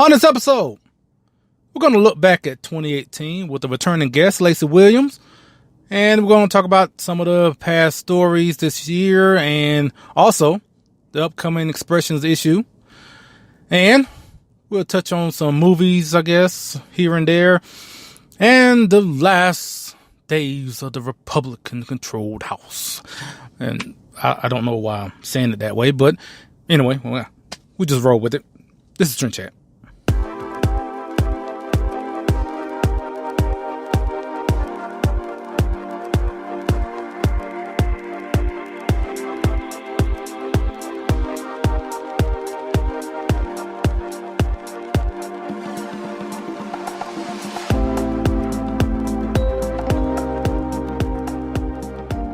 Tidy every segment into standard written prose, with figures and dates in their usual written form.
On this episode, we're going to look back at 2018 with the returning guest, Laci Williams. And we're going to talk about some of the past stories this year and also the upcoming Expressions issue. And we'll touch on some movies, I guess, here and there. And the last days of the Republican-controlled House. And I don't know why I'm saying it that way, but anyway, we just roll with it. This is Trend Chat.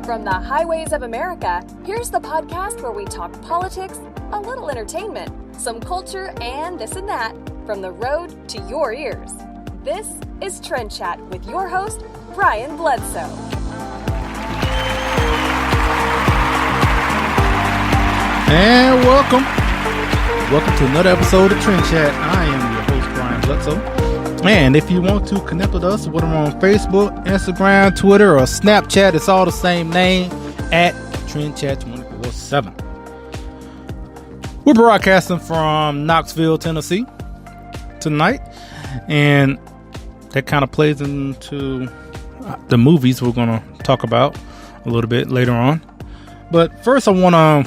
From the highways of America, here's the podcast where we talk politics, a little entertainment, some culture, and this and that, from the road to your ears. This is Trend Chat with your host, Brian Bledsoe. And welcome to another episode of Trend Chat. I am your host, Brian Bledsoe. And if you want to connect with us, whether we're on Facebook, Instagram, Twitter, or Snapchat, it's all the same name, at Trend Chat 24/7. We're broadcasting from Knoxville, Tennessee tonight, and that kind of plays into the movies we're going to talk about a little bit later on. But first, I want to,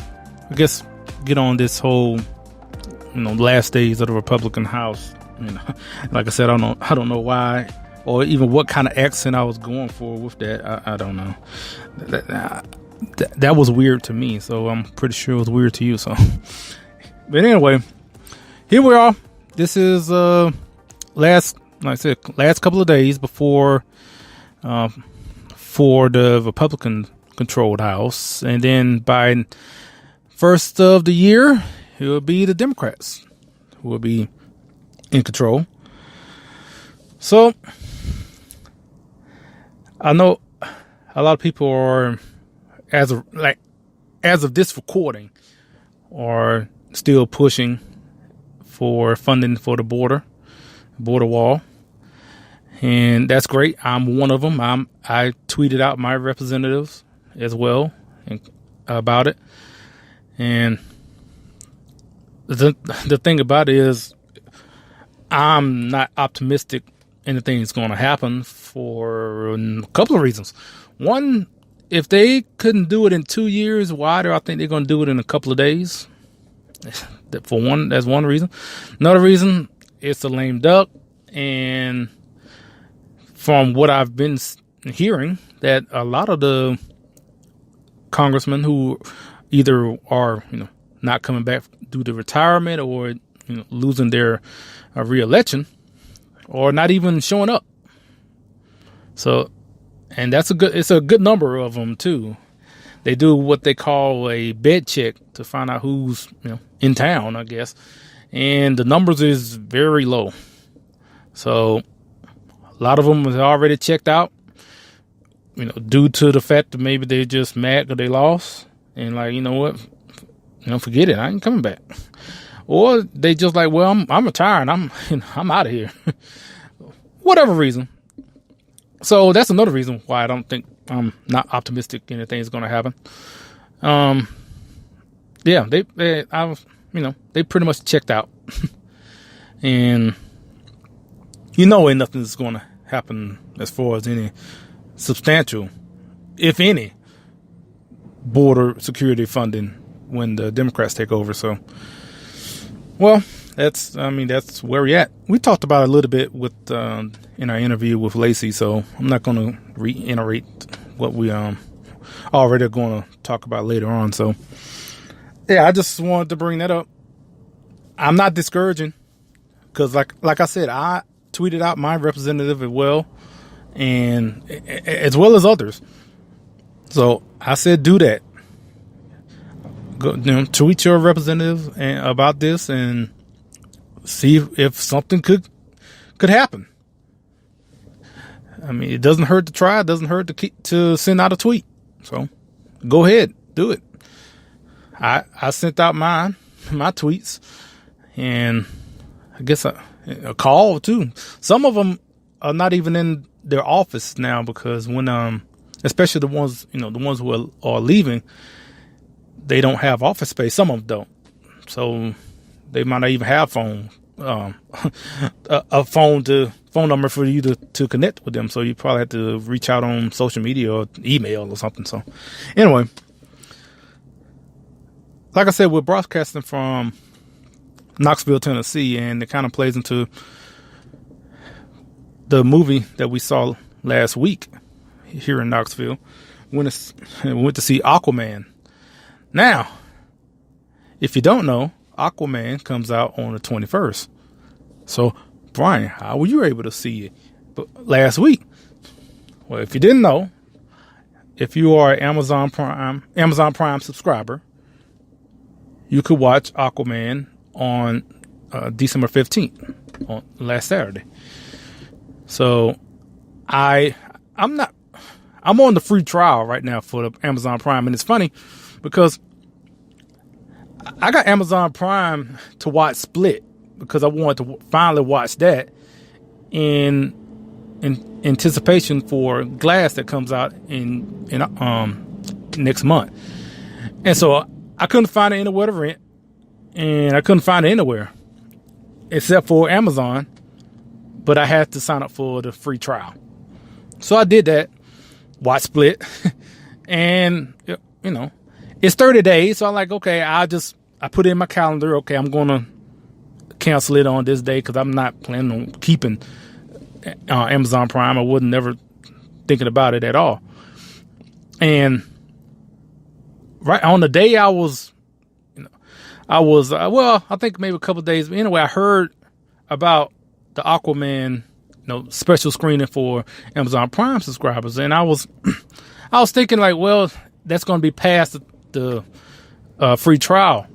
get on this whole, last days of the Republican House. Like I said, I don't know why, or even what kind of accent I was going for with that. I don't know. That was weird to me, so I'm pretty sure it was weird to you. So, but anyway, here we are. This is last couple of days before for the Republican-controlled House, and then by first of the year, it will be the Democrats who will be in control. So I know a lot of people are, as of this recording, are still pushing for funding for the border wall, and that's great. I'm one of them. I tweeted out my representatives as well about it, and the thing about it is, I'm not optimistic anything's going to happen for a couple of reasons. One, if they couldn't do it in 2 years, why do I think they're going to do it in a couple of days? For one, that's one reason. Another reason, it's a lame duck. And from what I've been hearing, that a lot of the congressmen who either are, not coming back due to retirement or, losing their re-election, or not even showing up. So, and it's a good number of them too. They do what they call a bed check to find out who's in town, I guess, and the numbers is very low. So a lot of them have already checked out, due to the fact that maybe they're just mad because they lost and forget it, I ain't coming back. Or they just like, well, I'm retiring. I'm out of here. Whatever reason. So that's another reason why I don't think I'm not optimistic anything's going to happen. They pretty much checked out, and ain't nothing's going to happen as far as any substantial, if any, border security funding when the Democrats take over. So. Well, that's where we're at. We talked about it a little bit with in our interview with Laci, so I'm not going to reiterate what we already are going to talk about later on. So, yeah, I just wanted to bring that up. I'm not discouraging because, like I said, I tweeted out my representative as well, and as well as others. So I said, do that. Go, tweet your representative about this and see if something could happen. I mean, it doesn't hurt to try. It doesn't hurt to send out a tweet. So go ahead, do it. I sent out my tweets, and I guess a call too. Some of them are not even in their office now because when, especially the ones who are leaving, they don't have office space. Some of them don't. So they might not even have a phone number for you to connect with them. So you probably have to reach out on social media or email or something. So anyway, like I said, we're broadcasting from Knoxville, Tennessee, and it kind of plays into the movie that we saw last week here in Knoxville. We went to see Aquaman. Now, if you don't know, Aquaman comes out on the 21st. So, Brian, how were you able to see it last week? Well, if you didn't know, if you are an Amazon Prime subscriber, you could watch Aquaman on December 15th, on last Saturday. So I'm on the free trial right now for the Amazon Prime, and it's funny because I got Amazon Prime to watch Split because I wanted to finally watch that in anticipation for Glass that comes out in next month. And so I couldn't find it anywhere to rent, and I couldn't find it anywhere except for Amazon, but I had to sign up for the free trial. So I did that, watch Split, and it's 30 days. So I'm like, okay, I put it in my calendar. Okay, I'm going to cancel it on this day because I'm not planning on keeping Amazon Prime. I wasn't never thinking about it at all. And right on the day I think maybe a couple of days. Anyway, I heard about the Aquaman, special screening for Amazon Prime subscribers, and I was thinking like, well, that's going to be past the free trial.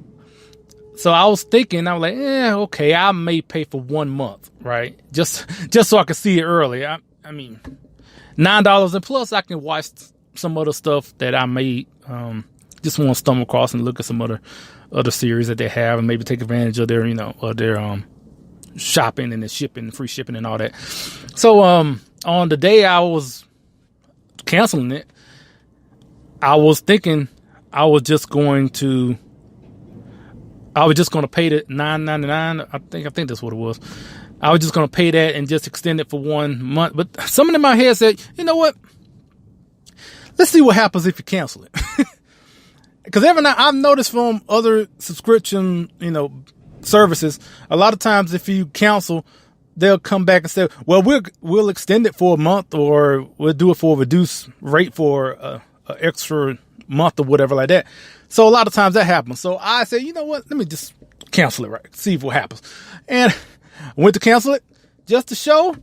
So I was like, okay, I may pay for 1 month, right? Just so I can see it early. I mean, $9 and plus, I can watch some other stuff that I may just want to stumble across and look at some other series that they have, and maybe take advantage of their shopping and the shipping, free shipping, and all that. So on the day I was canceling it, I was thinking I was just going to pay the $9.99. I think that's what it was. I was just going to pay that and just extend it for 1 month. But something in my head said, you know what? Let's see what happens if you cancel it. Because every now I've noticed from other subscription, services, a lot of times if you cancel, they'll come back and say, well, we'll extend it for a month, or we'll do it for a reduced rate for an extra month or whatever like that. So a lot of times that happens. So I said, you know what? Let me just cancel it, right? See what happens. And I went to cancel it just to show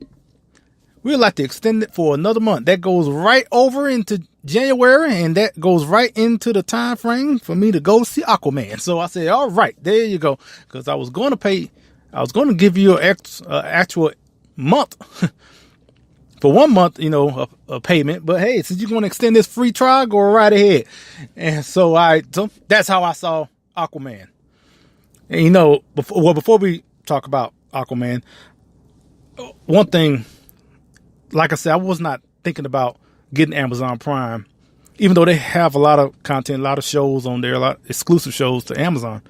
we'd like to extend it for another month. That goes right over into January, and that goes right into the time frame for me to go see Aquaman. So I said, all right, there you go. Because I was going to give you an actual month for 1 month, a payment. But hey, since you're going to extend this free trial, go right ahead. And so that's how I saw Aquaman. And before we talk about Aquaman, one thing, like I said, I was not thinking about getting Amazon Prime, even though they have a lot of content, a lot of shows on there, a lot of exclusive shows to Amazon.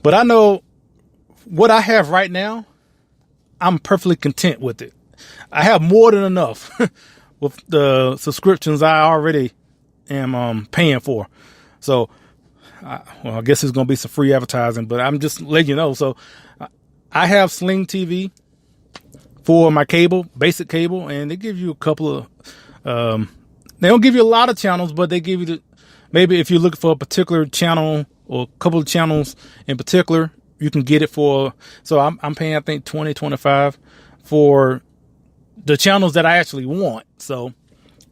But I know what I have right now, I'm perfectly content with it. I have more than enough with the subscriptions I already am paying for. So, I guess it's going to be some free advertising, but I'm just letting you know. So, I have Sling TV for my cable, basic cable, and they give you a couple of, they don't give you a lot of channels, but they give you maybe if you're looking for a particular channel or a couple of channels in particular, you can get it for, so I'm paying, I think, $20-25 for the channels that I actually want. So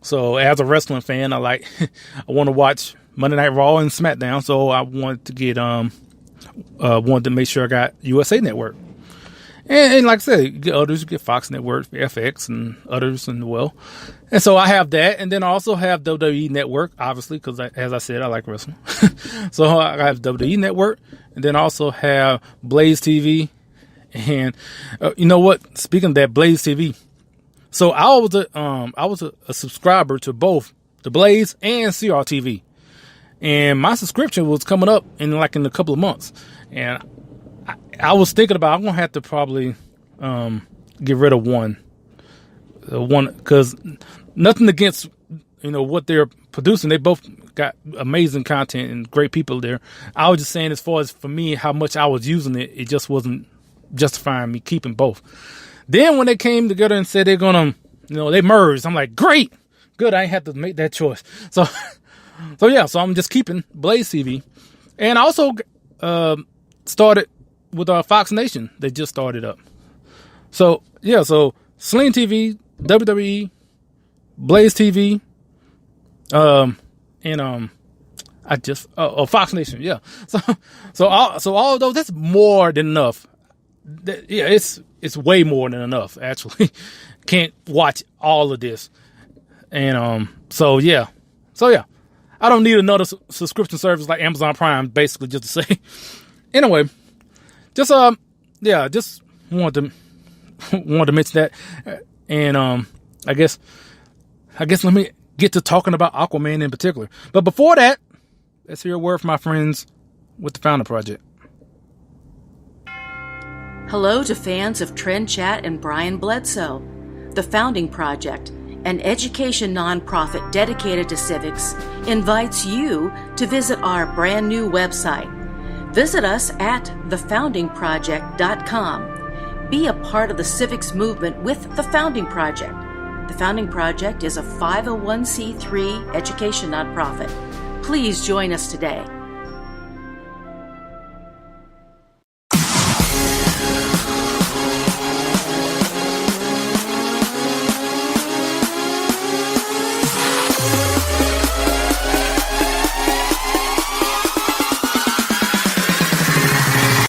as a wrestling fan, I want to watch Monday Night Raw and SmackDown. So I wanted to get, wanted to make sure I got USA Network. And like I said, you get others, you get Fox Network, FX, and others as well. And so I have that. And then I also have WWE Network, obviously, because as I said, I like wrestling. So I have WWE Network. And then I also have Blaze TV And you know what? Speaking of that, Blaze TV. So I was a subscriber to both the Blaze and CRTV, and my subscription was coming up in a couple of months, and I was thinking about I'm gonna have to probably get rid of one because nothing against what they're producing. They both got amazing content and great people there. I was just saying, as far as for me, how much I was using it, it just wasn't justifying me keeping both. Then when they came together and said they're gonna, they merged, I'm like, great, good. I ain't have to make that choice. So I'm just keeping Blaze TV, and I also started with Fox Nation. They just started up. So Sling TV, WWE, Blaze TV, and I just Fox Nation, yeah. So all of those, that's more than enough. It's way more than enough, actually. Can't watch all of this. And so yeah. I don't need another subscription service like Amazon Prime, basically, just to say. Anyway, just wanted to mention that. And I guess let me get to talking about Aquaman in particular. But before that, let's hear a word from my friends with the Founding Project. Hello to fans of Trend Chat and Brian Bledsoe. The Founding Project, an education nonprofit dedicated to civics, invites you to visit our brand new website. Visit us at thefoundingproject.com. Be a part of the civics movement with the Founding Project. The Founding Project is a 501c3 education nonprofit. Please join us today.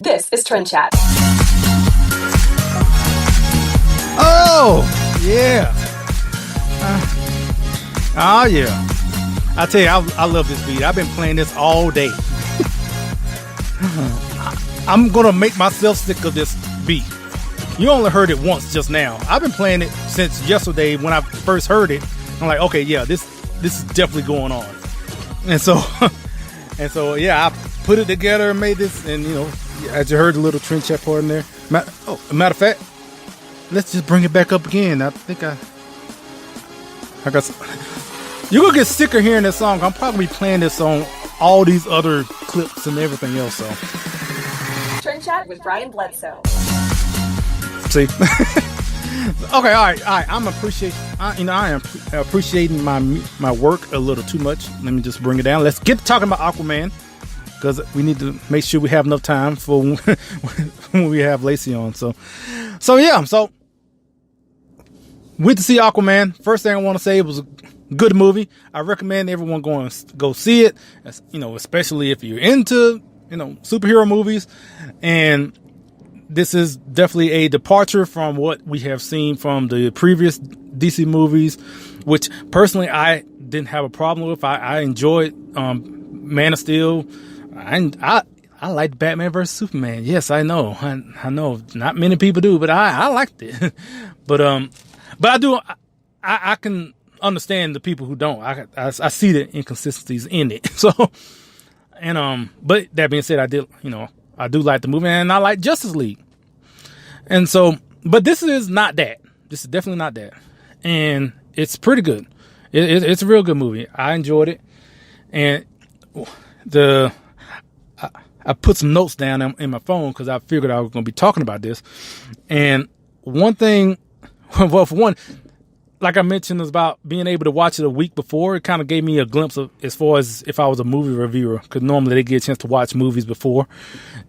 This is Trend Chat. Oh, yeah. Yeah. I tell you, I love this beat. I've been playing this all day. I'm going to make myself sick of this beat. You only heard it once just now. I've been playing it since yesterday when I first heard it. I'm like, okay, yeah, this is definitely going on. And so, yeah, I put it together and made this. And, as you heard the little Trend Chat part in there. Matter of fact, let's just bring it back up again. I think I got some. You're going to get sick of hearing this song. I'm probably playing this on all these other clips and everything else. So, Trend Chat with Brian Bledsoe. See? Okay, all right. I am appreciating my work a little too much. Let me just bring it down. Let's get to talking about Aquaman, because we need to make sure we have enough time for when we have Laci on. So went to see Aquaman. First thing I want to say, it was a good movie. I recommend everyone go see it. Especially if you're into superhero movies. And this is definitely a departure from what we have seen from the previous DC movies, which personally I didn't have a problem with. I enjoyed Man of Steel. I liked Batman vs Superman. Yes, I know. I know. Not many people do, but I liked it. But I do. I can understand the people who don't. I see the inconsistencies in it. So, but that being said, I do like the movie, and I like Justice League. And so, but this is not that. This is definitely not that. And it's pretty good. It's a real good movie. I enjoyed it. And I put some notes down in my phone because I figured I was going to be talking about this. And one thing, well, for one, like I mentioned, is about being able to watch it a week before. It kind of gave me a glimpse of as far as if I was a movie reviewer, because normally they get a chance to watch movies before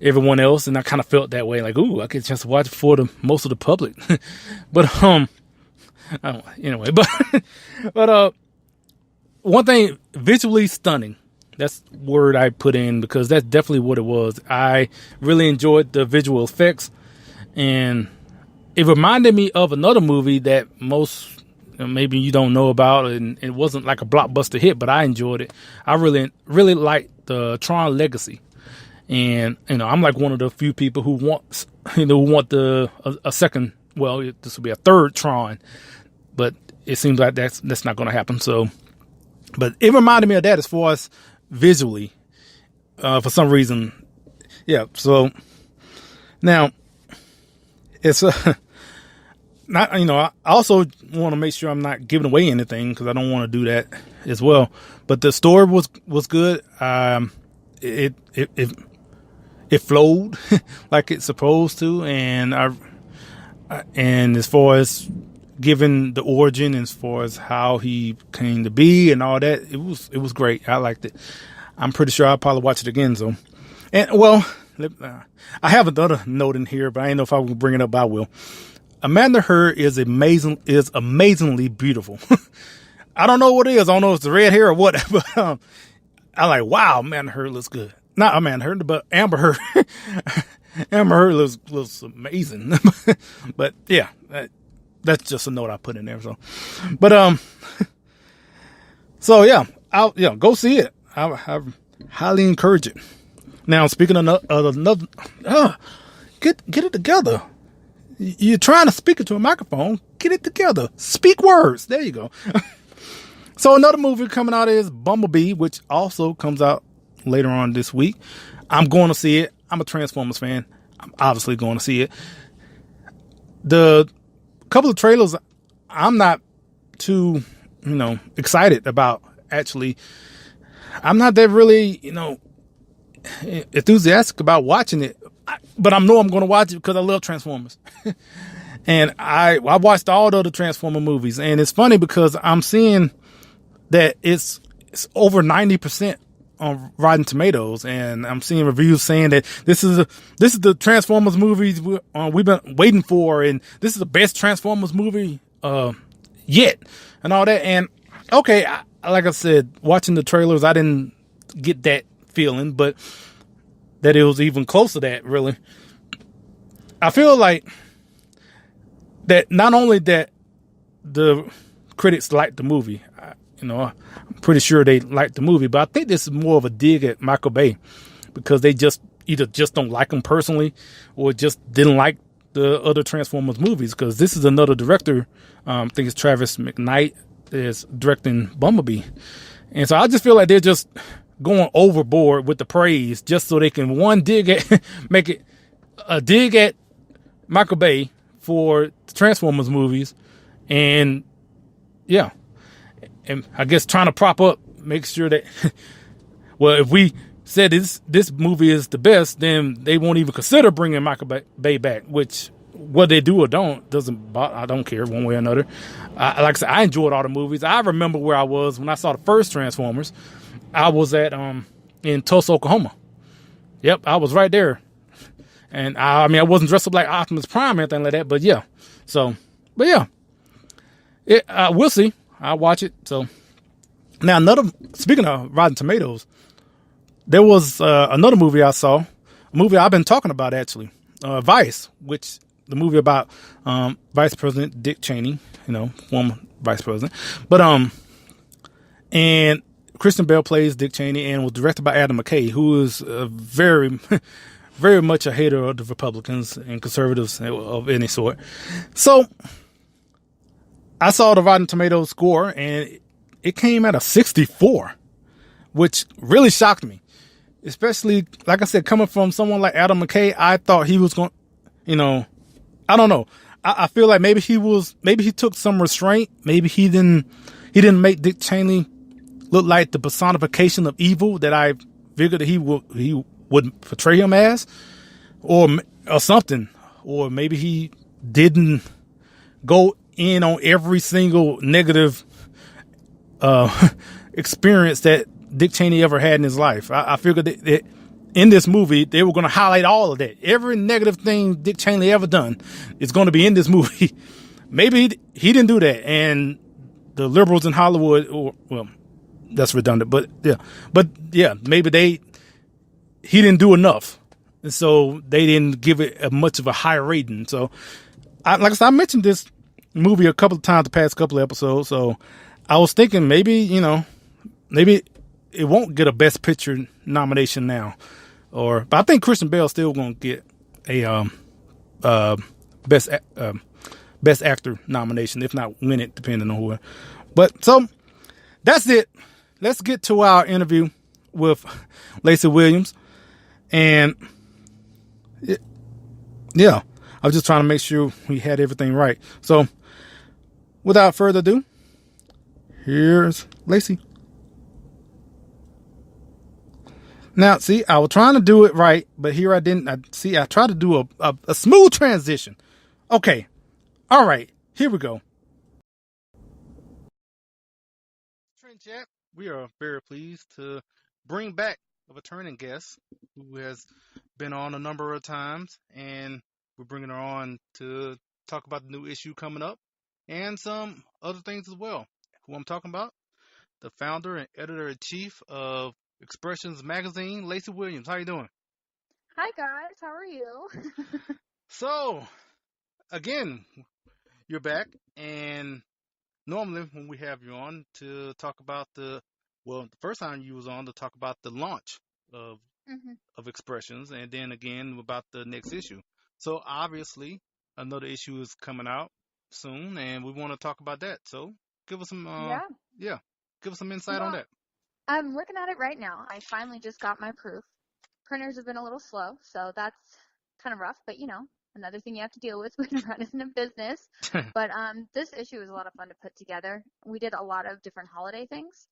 everyone else, and I kind of felt that way, like, ooh, I get a chance to watch it before most of the public. But anyway, but one thing, visually stunning. That's the word I put in, because that's definitely what it was. I really enjoyed the visual effects, and it reminded me of another movie that most maybe you don't know about, and it wasn't like a blockbuster hit, but I enjoyed it. I really liked the Tron Legacy, And, I'm like one of the few people who want a second, well, this will be a third Tron, but it seems like that's not going to happen. So, but it reminded me of that as far as visually, for some reason. Yeah. So now it's, not, I also want to make sure I'm not giving away anything because I don't want to do that as well. But the story was good. It flowed like it's supposed to, and and as far as giving the origin, as far as how he came to be and all that, it was great. I liked it. I'm pretty sure I'll probably watch it again. So, and well, I have another note in here, but I don't know if I will bring it up. I will. Amanda Heard is amazingly beautiful. I don't know what it is. I don't know if it's the red hair or what, but I like, wow, Amanda Heard looks good. Not Amanda Heard, but Amber Heard. Amber Heard looks amazing. But yeah, that's just a note I put in there. So, but so yeah, go see it. I highly encourage it. Now, speaking of another, get it together. You're trying to speak into a microphone. Get it together. Speak words. There you go. So another movie coming out is Bumblebee, which also comes out later on this week. I'm going to see it. I'm a Transformers fan. I'm obviously going to see it. The couple of trailers I'm not too, excited about, actually. I'm not that really, enthusiastic about watching it. But I know I'm going to watch it because I love Transformers. And I watched all the other Transformer movies. And it's funny because I'm seeing that it's over 90% on Rotten Tomatoes, and I'm seeing reviews saying that this is the Transformers movies we've been waiting for, and this is the best Transformers movie yet, and all that. And okay, like I said, watching the trailers, I didn't get that feeling, but that it was even close to that. Really, I feel like that not only that the critics liked the movie. I'm pretty sure they liked the movie, but I think this is more of a dig at Michael Bay because they either just don't like him personally or just didn't like the other Transformers movies, because this is another director. I think it's Travis McKnight is directing Bumblebee. And so I just feel like they're just going overboard with the praise just so they can make it a dig at Michael Bay for the Transformers movies. And yeah. And I guess trying to prop up, make sure that, well, if we said this movie is the best, then they won't even consider bringing Michael Bay back, which whether they do or don't, I don't care one way or another. Like I said, I enjoyed all the movies. I remember where I was when I saw the first Transformers. I was in Tulsa, Oklahoma. Yep, I was right there. And I wasn't dressed up like Optimus Prime or anything like that, but yeah. So, but yeah, we'll see. I'll watch it. So now speaking of Rotten Tomatoes, there was another movie I saw, a movie I've been talking about actually, Vice, which the movie about Vice President Dick Cheney, former Vice President, but and Christian Bale plays Dick Cheney and was directed by Adam McKay, who is very, very much a hater of the Republicans and conservatives of any sort. So I saw the Rotten Tomatoes score, and it came at a 64, which really shocked me. Especially, like I said, coming from someone like Adam McKay, I thought he was going, I don't know. I feel like maybe he took some restraint. Maybe he didn't make Dick Cheney look like the personification of evil that I figured that he would portray him as, or something. Or maybe he didn't go in on every single negative experience that Dick Cheney ever had in his life. I figured that in this movie they were going to highlight all of that. Every negative thing Dick Cheney ever done is going to be in this movie. Maybe he didn't do that, and the liberals in Hollywood, that's redundant, but yeah, maybe he didn't do enough, and so they didn't give it much of a high rating. So, like I said, I mentioned this movie a couple of times the past couple of episodes, so I was thinking maybe it won't get a Best Picture nomination now, but I think Christian Bale's still going to get a best best actor nomination, if not win it, depending on who. But so that's it. Let's get to our interview with Laci Williams, and yeah, I was just trying to make sure we had everything right. So without further ado, here's Laci. Now, see, I was trying to do it right, but here I didn't. I tried to do a smooth transition. Okay. All right. Here we go. Trend Chat, we are very pleased to bring back a returning guest who has been on a number of times, and we're bringing her on to talk about the new issue coming up and some other things as well. Who I'm talking about? The founder and editor-in-chief of Expressions Magazine, Laci Williams. How you doing? Hi guys, how are you? So, again, you're back, and normally when we have you on to talk about the first time you was on to talk about the launch of of Expressions, and then again about the next issue. So obviously another issue is coming out soon, and we want to talk about that. So give us some give us some insight on that. I'm looking at it right now. I finally just got my proof. Printers have been a little slow, so that's kind of rough, but another thing you have to deal with when running a business. But this issue was a lot of fun to put together. We did a lot of different holiday things,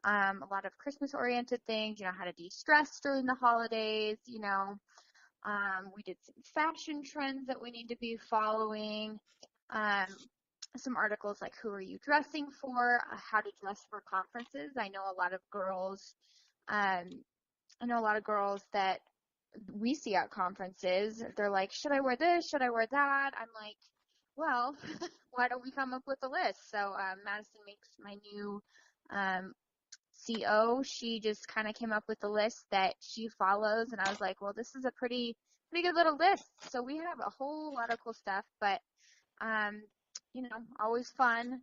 a lot of Christmas-oriented things, how to de-stress during the holidays, we did some fashion trends that we need to be following, some articles like who are you dressing for, how to dress for conferences. I know a lot of girls that we see at conferences, they're like, should I wear this? Should I wear that? I'm like, well, why don't we come up with a list? So Madison Makes, my new CO, she just kind of came up with a list that she follows, and I was like, well, this is a pretty good little list. So we have a whole lot of cool stuff, but always fun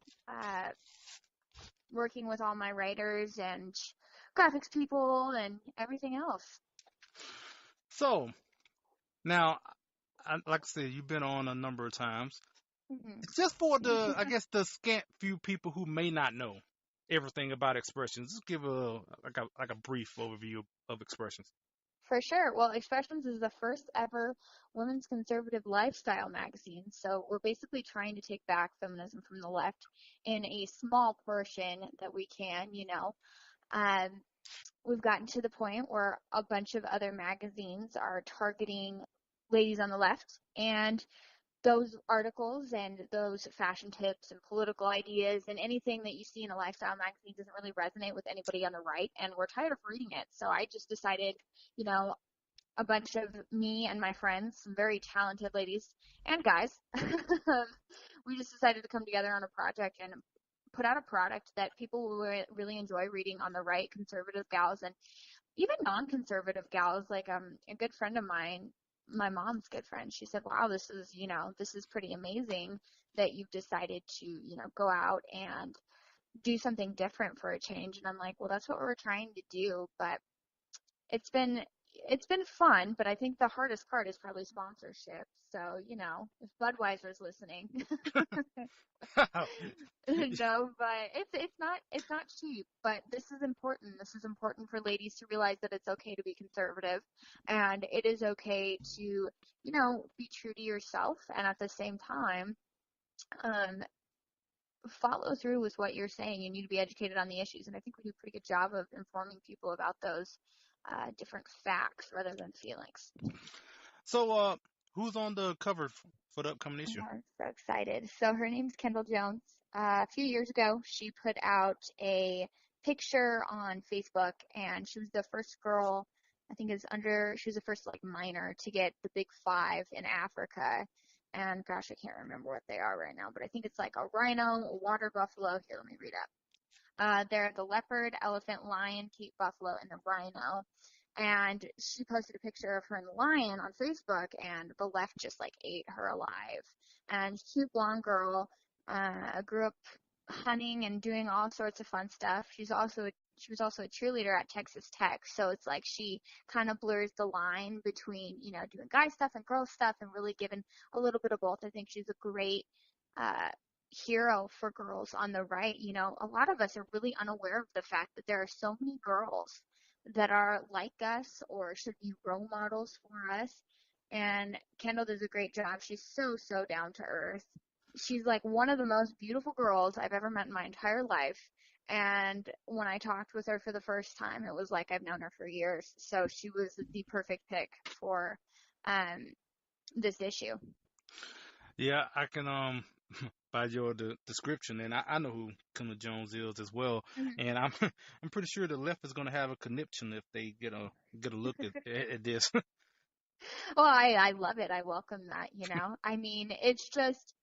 working with all my writers and graphics people and everything else. So now, like I said, you've been on a number of times. Just for the scant few people who may not know everything about Expressions, just give a brief overview of Expressions. For sure. Well, Expressions is the first ever women's conservative lifestyle magazine. So we're basically trying to take back feminism from the left in a small portion that we can, We've gotten to the point where a bunch of other magazines are targeting ladies on the left, and those articles and those fashion tips and political ideas and anything that you see in a lifestyle magazine doesn't really resonate with anybody on the right, and we're tired of reading it. So I just decided, a bunch of me and my friends, some very talented ladies and guys, we just decided to come together on a project and put out a product that people will really enjoy reading on the right, conservative gals and even non-conservative gals. Like a good friend of mine, my mom's good friend, she said, wow, this is pretty amazing that you've decided to, go out and do something different for a change. And I'm like, well, that's what we're trying to do. But it's been fun, but I think the hardest part is probably sponsorship. So, if Budweiser's listening, no, but it's not cheap, but this is important. This is important for ladies to realize that it's okay to be conservative, and it is okay to, be true to yourself, and at the same time, follow through with what you're saying. You need to be educated on the issues, and I think we do a pretty good job of informing people about those different facts rather than feelings. So, who's on the cover for the upcoming issue? I'm so excited. So her name's Kendall Jones. A few years ago, she put out a picture on Facebook, and she was the first girl, she was the first minor to get the big 5 in Africa. And gosh, I can't remember what they are right now, but I think it's like a rhino, a water buffalo. Here, let me read up. They're the leopard, elephant, lion, Cape buffalo, and the rhino. And she posted a picture of her and the lion on Facebook, and the left just ate her alive. And cute blonde girl, grew up hunting and doing all sorts of fun stuff. She's also a she was also a cheerleader at Texas Tech. So it's like she kind of blurs the line between, you know, doing guy stuff and girl stuff and really giving a little bit of both. I think she's a great hero for girls on the right. You know, a lot of us are really unaware of the fact that there are so many girls that are like us or should be role models for us. And Kendall does a great job. She's so, so down to earth. She's like one of the most beautiful girls I've ever met in my entire life. And when I talked with her for the first time, it was like I've known her for years. So she was the perfect pick for this issue. Yeah, I can by your description, and I know who Kendall Jones is as well, Mm-hmm. and I'm I'm pretty sure the left is going to have a conniption if they get a look at this. Well, I love it. I welcome that, you know. I mean, it's just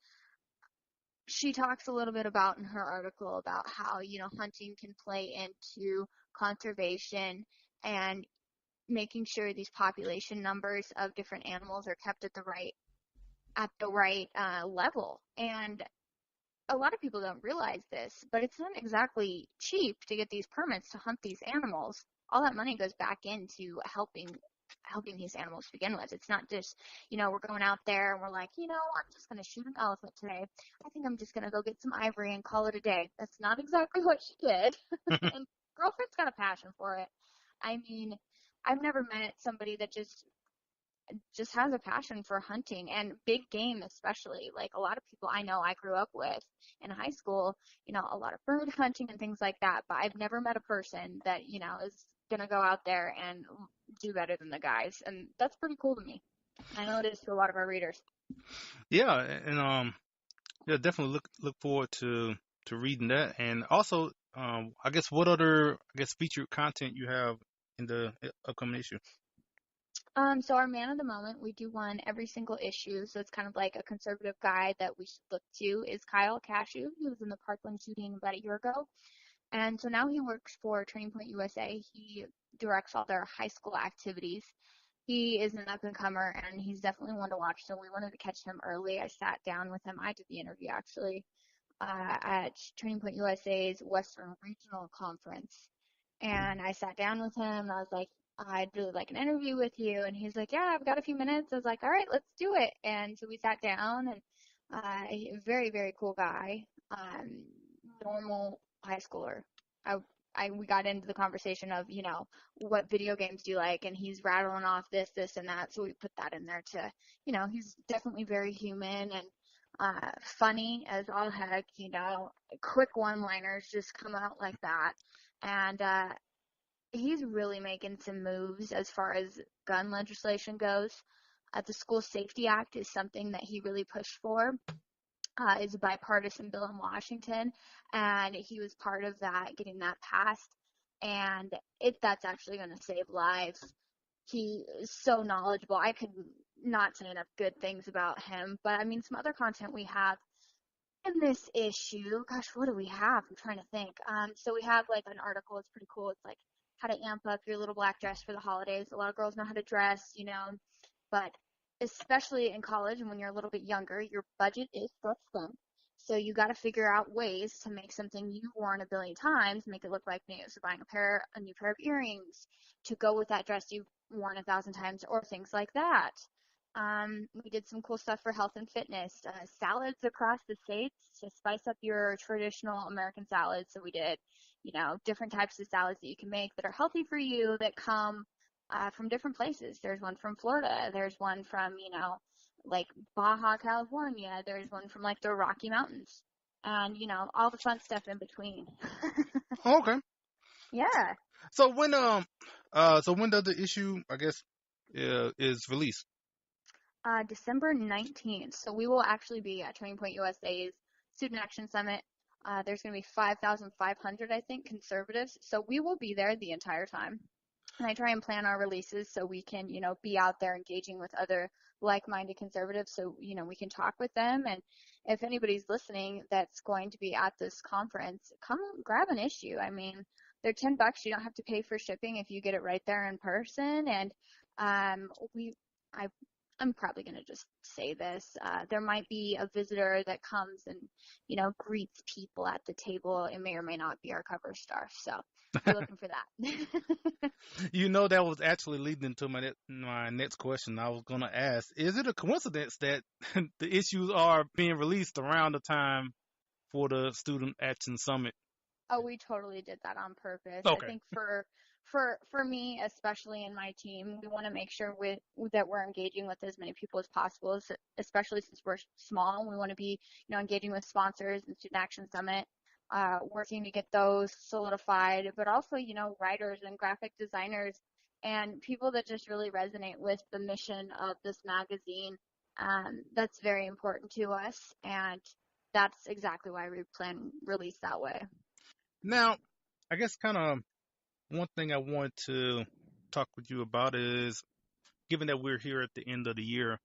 she talks a little bit about in her article about how, you know, hunting can play into conservation and making sure these population numbers of different animals are kept at the right level. And a lot of people don't realize this, but it's not exactly cheap to get these permits to hunt these animals. All that money goes back into helping these animals to begin with. It's not just, you know, we're going out there and we're like, you know, I'm just going to shoot an elephant today. I think I'm just going to go get some ivory and call it a day. That's not exactly what she did. And girlfriend's got a passion for it. I mean, I've never met somebody that just has a passion for hunting and big game, especially. Like a lot of people I know I grew up with in high school, you know, a lot of bird hunting and things like that, but I've never met a person that, you know, is going to go out there and do better than the guys. And that's pretty cool to me. I know it is to a lot of our readers. Yeah, and yeah, definitely look forward to reading that, and also I guess what other featured content you have in the upcoming issue. So our man of the moment, we do one every single issue. So it's kind of like a conservative guy that we should look to is Kyle Cashew. He was in the Parkland shooting about a year ago. And so now he works for Turning Point USA. He directs all their high school activities. He is an up and comer and he's definitely one to watch. So we wanted to catch him early. I sat down with him. I did the interview actually at Turning Point USA's Western Regional Conference. And I sat down with him and I was like, I'd really like an interview with you. And he's like, yeah, I've got a few minutes. I was like, all right, let's do it. And so we sat down and very, very cool guy, normal high schooler. We got into the conversation of, you know, what video games do you like? And he's rattling off this, and that. So we put that in there to, you know, he's definitely very human and funny as all heck, you know, quick one-liners just come out like that. And he's really making some moves as far as gun legislation goes. The School Safety Act is something that he really pushed for. It's a bipartisan bill in Washington, and he was part of that, getting that passed. And that's actually going to save lives. He is so knowledgeable. I could not say enough good things about him. But I mean, some other content we have in this issue. Gosh, what do we have? I'm trying to think. So we have like an article. It's pretty cool. It's like how to amp up your little black dress for the holidays. A lot of girls know how to dress, you know, but especially in college and when you're a little bit younger, your budget is stretched thin. So you got to figure out ways to make something you've worn a billion times, make it look like new. So buying a new pair of earrings to go with that dress you've worn 1,000 times or things like that. We did some cool stuff for health and fitness, salads across the states to spice up your traditional American salads. So we did, you know, different types of salads that you can make that are healthy for you that come from different places. There's one from Florida. There's one from, you know, like Baja, California. There's one from like the Rocky Mountains, and you know, all the fun stuff in between. Okay. Yeah. So when does the issue is released? December 19th. So we will actually be at Turning Point USA's Student Action Summit. There's going to be 5,500, I think, conservatives. So we will be there the entire time. And I try and plan our releases so we can, you know, be out there engaging with other like-minded conservatives so, you know, we can talk with them. And if anybody's listening that's going to be at this conference, come grab an issue. I mean, they're $10. You don't have to pay for shipping if you get it right there in person. And I'm probably going to just say this. There might be a visitor that comes and, you know, greets people at the table. It may or may not be our cover star. So be looking for that. You know, that was actually leading into my next question. I was going to ask, is it a coincidence that the issues are being released around the time for the Student Action Summit? Oh, we totally did that on purpose. I Okay. think for me, especially in my team, we want to make sure that we're engaging with as many people as possible, especially since we're small. We want to be, engaging with sponsors and Student Action Summit, working to get those solidified, but also, writers and graphic designers and people that just really resonate with the mission of this magazine. That's very important to us, and that's exactly why we plan release that way. Now, I guess kind of one thing I wanted to talk with you about is, given that we're here at the end of the year,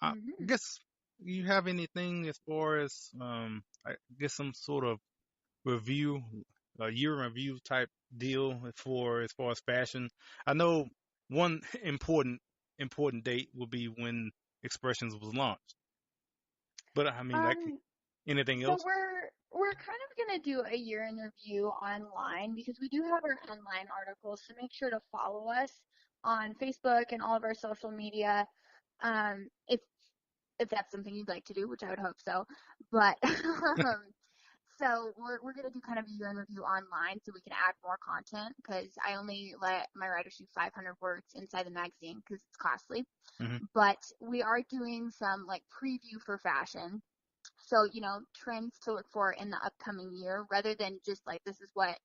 I guess you have anything as far as, I guess some sort of review, a year review type deal as far as fashion. I know one important date will be when Expressions was launched, but I mean, like anything else. So we're kind of going to do a year in review online because we do have our online articles, so make sure to follow us on Facebook and all of our social media, if that's something you'd like to do, which I would hope so. But so we're going to do kind of a year in review online so we can add more content, because I only let my writers do 500 words inside the magazine because it's costly. But we are doing some like preview for fashion. So, trends to look for in the upcoming year, rather than just like, this is what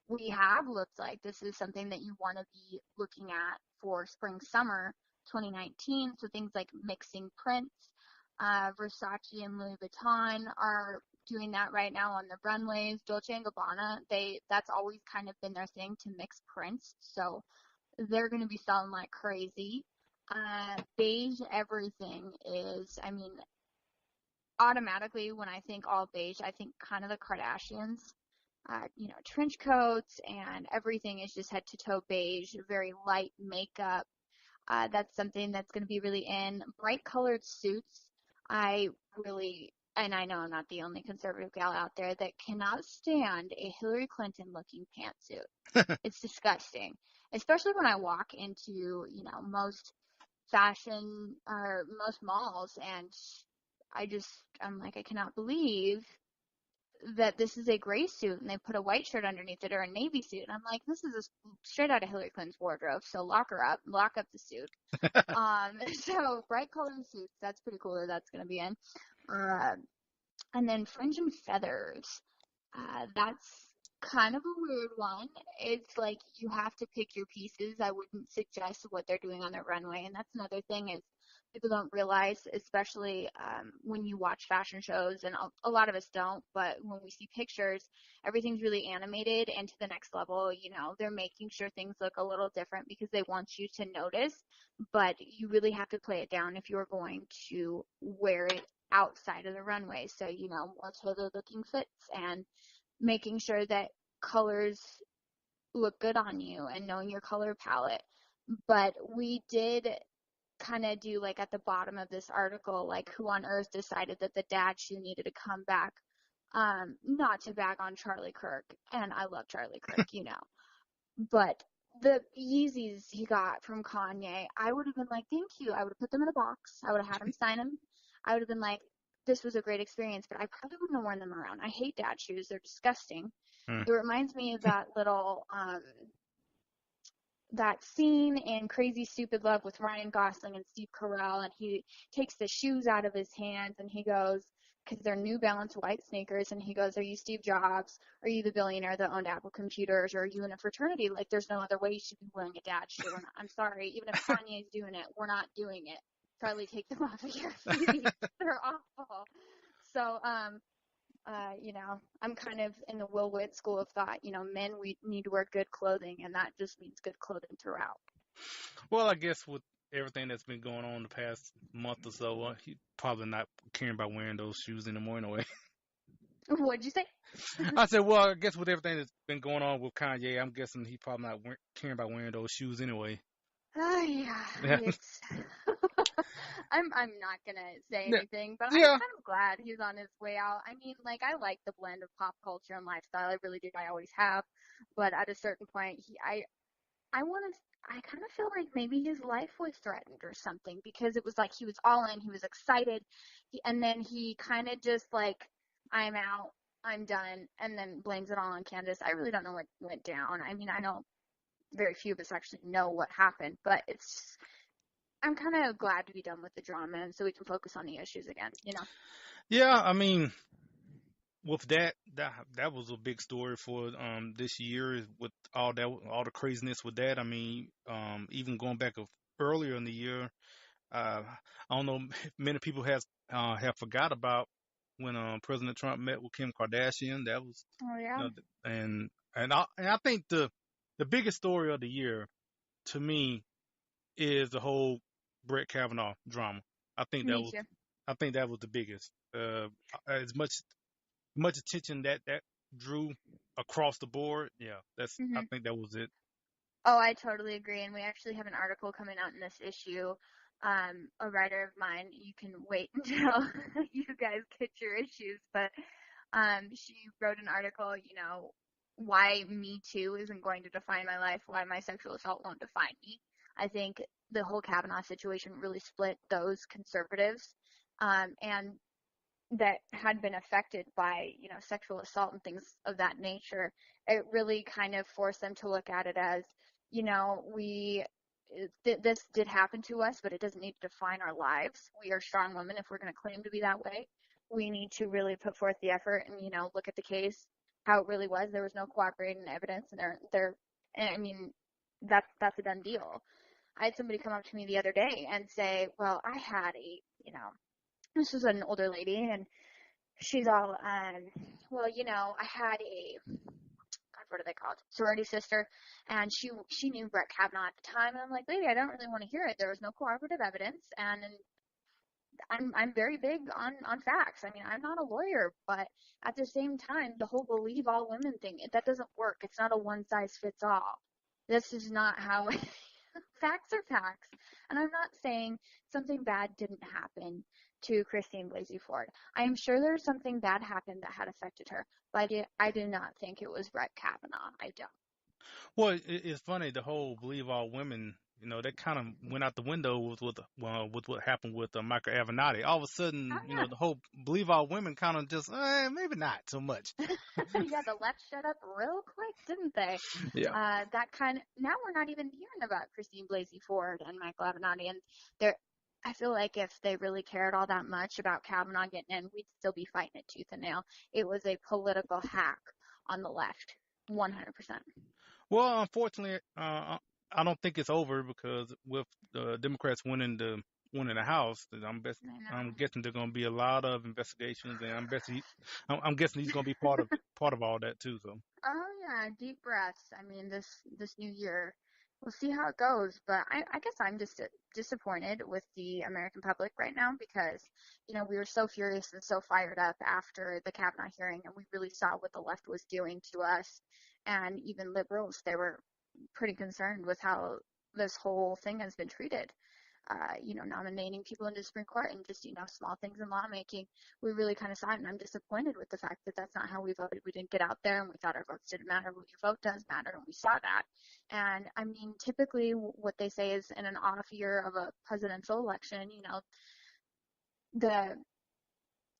we have looked like. This is something that you want to be looking at for spring, summer 2019. So things like mixing prints. Versace and Louis Vuitton are doing that right now on the runways. Dolce & Gabbana, that's always kind of been their thing, to mix prints. So they're going to be selling like crazy. Beige everything is, automatically when I think all beige, I think kind of the Kardashians. Trench coats and everything is just head to toe beige, very light makeup. That's something that's going to be really in. Bright colored suits. And I know I'm not the only conservative gal out there that cannot stand a Hillary Clinton looking pantsuit. It's disgusting, especially when I walk into, most fashion or most malls, and I'm like, I cannot believe that this is a gray suit and they put a white shirt underneath it, or a navy suit. And I'm like, this is straight out of Hillary Clinton's wardrobe. So lock up the suit. So bright colored suits, that's pretty cool that that's going to be in. And then fringe and feathers. That's kind of a weird one. It's like you have to pick your pieces. I wouldn't suggest what they're doing on their runway. And that's another thing is people don't realize, especially when you watch fashion shows, and a lot of us don't, but when we see pictures, everything's really animated and to the next level. They're making sure things look a little different because they want you to notice, but you really have to play it down if you're going to wear it outside of the runway. So, more tailored looking fits and making sure that colors look good on you and knowing your color palette. But we did kind of do, like, at the bottom of this article, like, who on earth decided that the dad shoe needed to come back, not to bag on Charlie Kirk, and I love Charlie Kirk, but the Yeezys he got from Kanye, I would have been like, thank you. I would have put them in a box. I would have had him sign them. I would have been like, this was a great experience, but I probably wouldn't have worn them around. I hate dad shoes. They're disgusting. It reminds me of that little, that scene in Crazy Stupid Love with Ryan Gosling and Steve Carell, and he takes the shoes out of his hands and he goes, because they're New Balance white sneakers, and he goes, are you Steve Jobs? Are you the billionaire that owned Apple Computers? Or are you in a fraternity? Like, there's no other way you should be wearing a dad shoe. And I'm sorry, even if Kanye's doing it, we're not doing it. Charlie, take them off of your feet. They're awful. So, I'm kind of in the Will Witt school of thought. Men, we need to wear good clothing, and that just means good clothing throughout. Well, I guess with everything that's been going on the past month or so, he's probably not caring about wearing those shoes anymore anyway. What'd you say? I said, well, I guess with everything that's been going on with Kanye, I'm guessing he probably not caring about wearing those shoes anyway. Yeah. I'm not gonna say Yeah. anything, but I'm Yeah. kind of glad he's on his way out. I mean, like, I like the blend of pop culture and lifestyle. I really do. I always have. But at a certain point, I want to. I kind of feel like maybe his life was threatened or something, because it was like he was all in, he was excited, and then he kind of just like, I'm out, I'm done, and then blames it all on Candace. I really don't know what went down. I mean, I know very few of us actually know what happened, but I'm kind of glad to be done with the drama, and so we can focus on the issues again, you know? Yeah. I mean, with that was a big story for this year with all the craziness with that. I mean, even going back earlier in the year, I don't know if many people have forgot about when President Trump met with Kim Kardashian. That was, Oh you yeah, know, and I think the biggest story of the year to me is the whole Brett Kavanaugh drama. I think that me was too. I think that was the biggest. As much attention that drew across the board. Yeah, I Hmm. think that was it. Oh, I totally agree. And we actually have an article coming out in this issue. A writer of mine, you can wait until you guys get your issues, but she wrote an article, why Me Too isn't going to define my life, why my sexual assault won't define me. I think the whole Kavanaugh situation really split those conservatives, and that had been affected by, sexual assault and things of that nature. It really kind of forced them to look at it as, we this did happen to us, but it doesn't need to define our lives. We are strong women if we're going to claim to be that way. We need to really put forth the effort and, look at the case, how it really was. There was no cooperating evidence, and and I mean, that's a done deal. I had somebody come up to me the other day and say, well, I had this was an older lady, and she's all, well, I had a, God, what are they called? Sorority sister, and she knew Brett Kavanaugh at the time, and I'm like, lady, I don't really want to hear it. There was no cooperative evidence, and I'm very big on facts. I mean, I'm not a lawyer, but at the same time, the whole believe all women thing, that doesn't work. It's not a one size fits all. This is not how facts are facts. And I'm not saying something bad didn't happen to Christine Blasey Ford. I am sure there's something bad happened that had affected her, but I do not think it was Brett Kavanaugh. I don't. Well, it's funny the whole believe all women. That kind of went out the window with what happened with Michael Avenatti. All of a sudden, Oh the whole believe all women kind of just maybe not so much. yeah. Yeah, the left shut up real quick, didn't they? Yeah. Now we're not even hearing about Christine Blasey Ford and Michael Avenatti, and they're I feel like if they really cared all that much about Kavanaugh getting in, we'd still be fighting it tooth and nail. It was a political hack on the left, 100%. Well, unfortunately, I don't think it's over because with the Democrats winning the House, I I'm know. guessing there's going to be a lot of investigations, and I'm guessing he's going to be part of all that too. So Oh yeah, deep breaths. I mean, this new year, we'll see how it goes. But I guess I'm just disappointed with the American public right now, because we were so furious and so fired up after the Kavanaugh hearing, and we really saw what the left was doing to us, and even liberals. They were pretty concerned with how this whole thing has been treated. Nominating people into the Supreme Court and just, small things in lawmaking. We really kind of saw it, and I'm disappointed with the fact that that's not how we voted. We didn't get out there, and we thought our votes didn't matter. What your vote does matter, and we saw that. And I mean, typically what they say is in an off year of a presidential election, the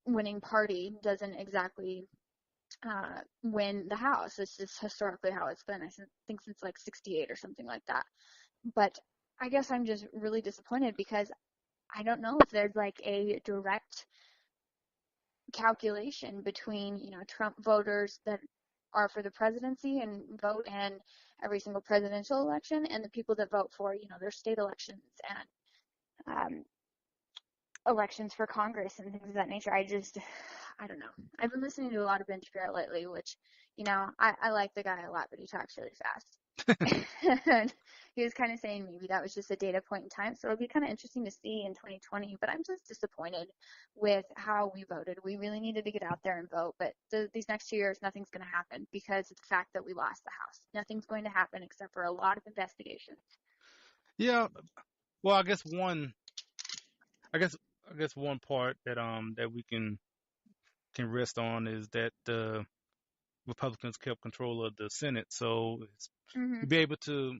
winning party doesn't exactly win the House. It's just historically how it's been. I think since like 68 or something like that. But I guess I'm just really disappointed because I don't know if there's like a direct calculation between, Trump voters that are for the presidency and vote in every single presidential election, and the people that vote for, their state elections and elections for Congress and things of that nature. I don't know. I've been listening to a lot of Ben Shapiro lately, which, I like the guy a lot, but he talks really fast. And he was kind of saying maybe that was just a data point in time. So it'll be kind of interesting to see in 2020. But I'm just disappointed with how we voted. We really needed to get out there and vote. But these next 2 years, nothing's going to happen because of the fact that we lost the House. Nothing's going to happen except for a lot of investigations. yeah, well, I guess one. I guess one part that we can rest on is that the Republicans kept control of the Senate, so Hmm. to be able to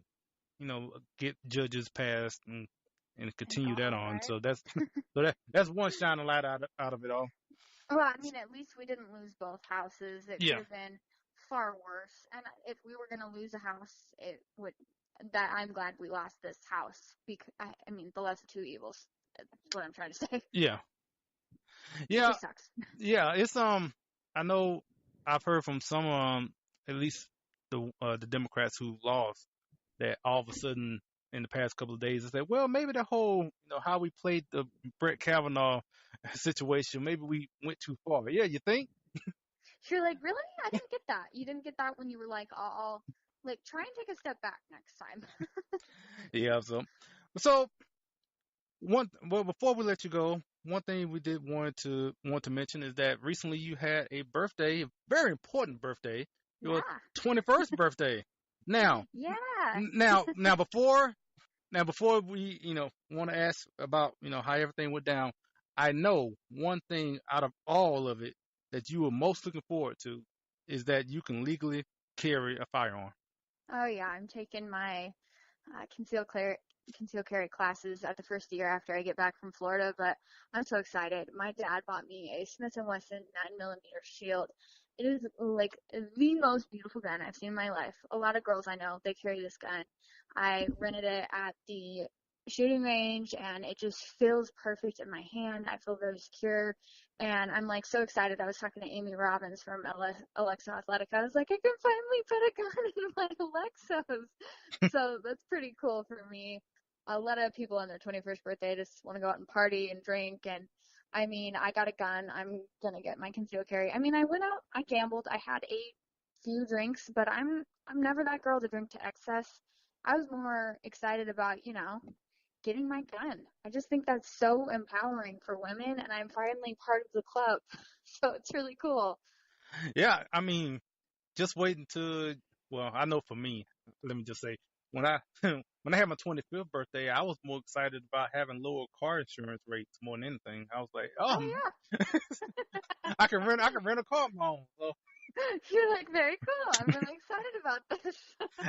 get judges passed and Thank continue that God, on. right? So that's one shining light out of it all. Well, I mean, at least we didn't lose both houses. It could Yeah, have been far worse. And if we were going to lose a house, it would. That I'm glad we lost this house because I mean, the lesser two evils. That's what I'm trying to say. yeah, It yeah, just sucks. yeah. It's I know I've heard from some at least the Democrats who lost that all of a sudden in the past couple of days they said, well, maybe the whole how we played the Brett Kavanaugh situation, maybe we went too far. Yeah, you think? You're like, really? I didn't get that. You didn't get that when you were like, I'll like try and take a step back next time. Yeah. So well, before we let you go, one thing we did want to mention is that recently you had a birthday, a very important birthday, your Yeah. 21st birthday. Now, Yeah. now before we want to ask about how everything went down, I know one thing out of all of it that you were most looking forward to is that you can legally carry a firearm. Oh yeah, I'm taking my concealed carry classes at the first year after I get back from Florida, but I'm so excited. My dad bought me a Smith & Wesson 9mm Shield. It is like the most beautiful gun I've seen in my life. A lot of girls I know, they carry this gun. I rented it at the shooting range and it just feels perfect in my hand. I feel very secure and I'm like so excited. I was talking to Amy Robbins from Alexa Athletica. I was like, I can finally put a gun in my Alexas. So that's pretty cool for me. A lot of people on their 21st birthday just want to go out and party and drink. And I mean, I got a gun. I'm going to get my concealed carry. I mean, I went out, I gambled. I had a few drinks, but I'm never that girl to drink to excess. I was more excited about, getting my gun. I just think that's so empowering for women, and I'm finally part of the club. So it's really cool. Yeah, I mean, just waiting to. Well, I know for me, let me just say, when I when I had my 25th birthday, I was more excited about having lower car insurance rates more than anything. I was like, Oh, oh, yeah. I can rent a car of my own. So You're like, very cool. I'm really excited about this.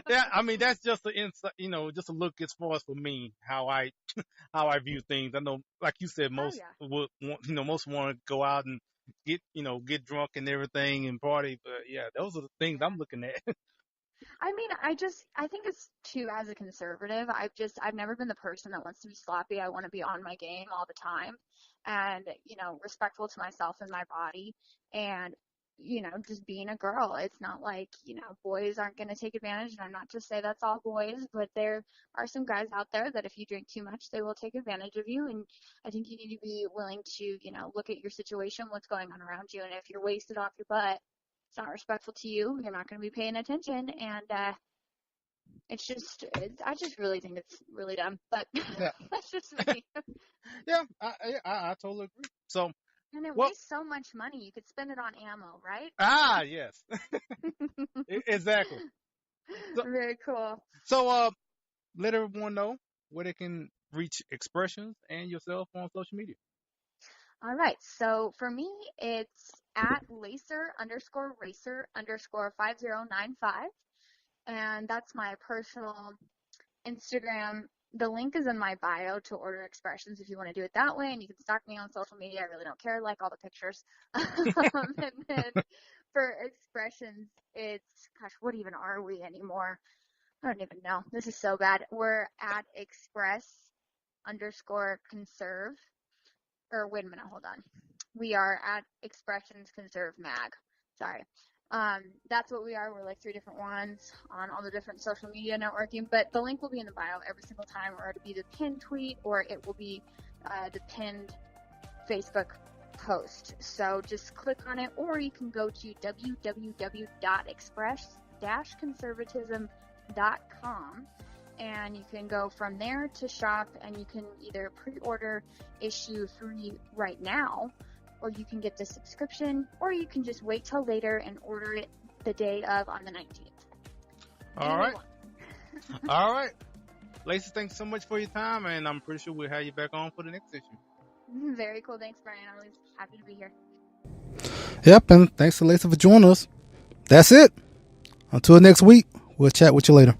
yeah, I mean that's just the insight, just a look as far as for me how I view things. I know, like you said, Oh, most yeah. would most want to go out and get drunk and everything and party, but yeah, those are the things I'm Yeah. looking at. I mean, I think it's too, as a conservative, I've never been the person that wants to be sloppy. I want to be on my game all the time and, respectful to myself and my body and, just being a girl. It's not like, boys aren't going to take advantage. And I'm not to say that's all boys, but there are some guys out there that if you drink too much, they will take advantage of you. And I think you need to be willing to, look at your situation, what's going on around you. And if you're wasted off your butt, it's not respectful to you. You're not going to be paying attention, and I just really think it's really dumb. But Yeah, that's just me. yeah, I totally agree. So, And it well, wastes so much money. You could spend it on ammo, right? yes, exactly. So, Very cool. so, let everyone know where they can reach Expressions and yourself on social media. All right. So for me, it's at Lacer_Racer_5095. And that's my personal Instagram. The link is in my bio to order Expressions if you want to do it that way. And you can stalk me on social media. I really don't care. Like all the pictures. And then for Expressions, it's, gosh, what even are we anymore? I don't even know. This is so bad. We're at Express_Conserve. Or wait a minute, hold on. We are at Expressions Conserve Mag. Sorry. That's what we are. We're like 3 different ones on all the different social media networking, but the link will be in the bio every single time, or it'll be the pinned tweet, or it will be the pinned Facebook post. So just click on it, or you can go to www.express-conservatism.com. And you can go from there to shop, and you can either pre-order issue 3 right now, or you can get the subscription, or you can just wait till later and order it the day of on the 19th. All right. All right. Laci, thanks so much for your time, and I'm pretty sure we'll have you back on for the next issue. Very cool. Thanks, Brian. I'm always happy to be here. Yep, and thanks to Laci for joining us. That's it. Until next week, we'll chat with you later.